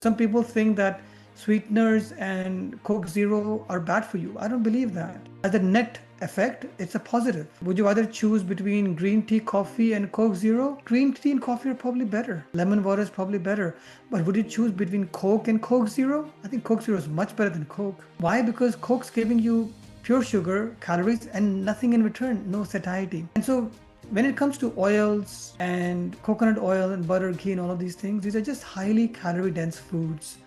Some people think that sweeteners and Coke Zero are bad for you. I don't believe that. As a net effect, it's a positive. Would you either choose between green tea, coffee, and Coke Zero? Green tea and coffee are probably better. Lemon water is probably better. But would you choose between Coke and Coke Zero? I think Coke Zero is much better than Coke. Why? Because Coke's giving you pure sugar, calories, and nothing in return, no satiety. And so when it comes to oils and coconut oil and butter, ghee, and all of these things, these are just highly calorie dense foods.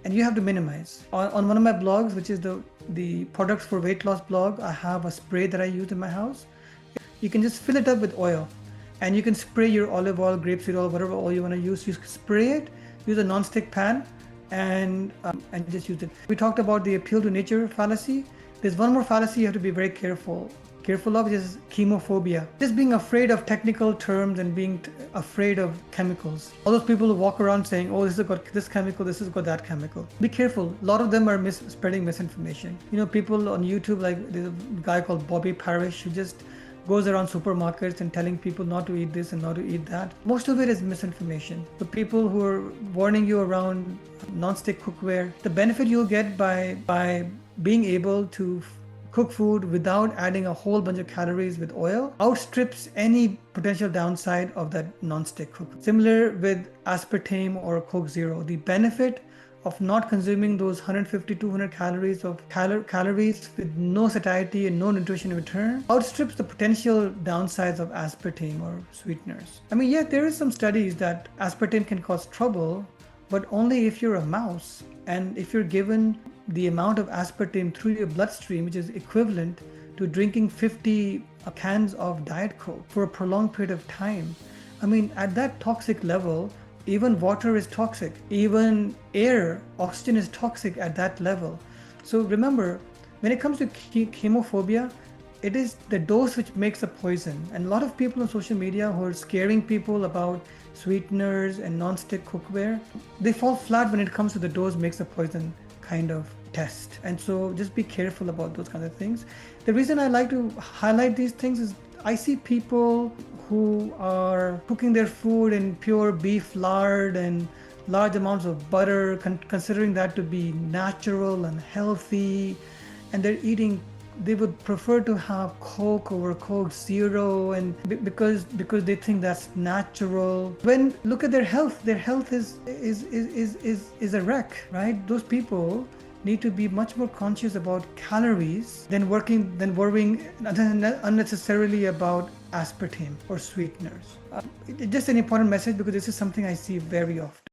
And you have to minimize. On one of my blogs, which is the products for weight loss blog, I have a spray that I use in my house. You can just fill it up with oil, and you can spray your olive oil, grapeseed oil, whatever oil you want to use. You spray it, use a non-stick pan, and just use it. We talked about the appeal to nature fallacy. There's one more fallacy you have to be very careful of, which is chemophobia. Just being afraid of technical terms and being afraid of chemicals. All those people who walk around saying, oh, this has got this chemical, this has got that chemical. Be careful. A lot of them are spreading misinformation. You know, people on YouTube, like there's a guy called Bobby Parrish who just goes around supermarkets and telling people not to eat this and not to eat that. Most of it is misinformation. The people who are warning you around non-stick cookware, the benefit you'll get by being able to cook food without adding a whole bunch of calories with oil outstrips any potential downside of that non-stick cook. Similar with aspartame or Coke Zero. The benefit of not consuming those 150, 200 calories of calories with no satiety and no nutrition in return outstrips the potential downsides of aspartame or sweeteners. I mean, yeah, there is some studies that aspartame can cause trouble, but only if you're a mouse and if you're given the amount of aspartame through your bloodstream, which is equivalent to drinking 50 cans of Diet Coke for a prolonged period of time. I mean, at that toxic level, even water is toxic, even air, oxygen is toxic at that level. So remember, when it comes to chemophobia, it is the dose which makes the poison. And a lot of people on social media who are scaring people about sweeteners and non-stick cookware, they fall flat when it comes to the dose makes the poison kind of test. And so just be careful about those kinds of things. The reason I like to highlight these things is I see people who are cooking their food in pure beef lard and large amounts of butter, considering that to be natural and healthy, and they would prefer to have Coke over Coke Zero, and because they think that's natural. When look at their health is a wreck, right? Those people need to be much more conscious about calories than worrying unnecessarily about aspartame or sweeteners. Just an important message, because this is something I see very often.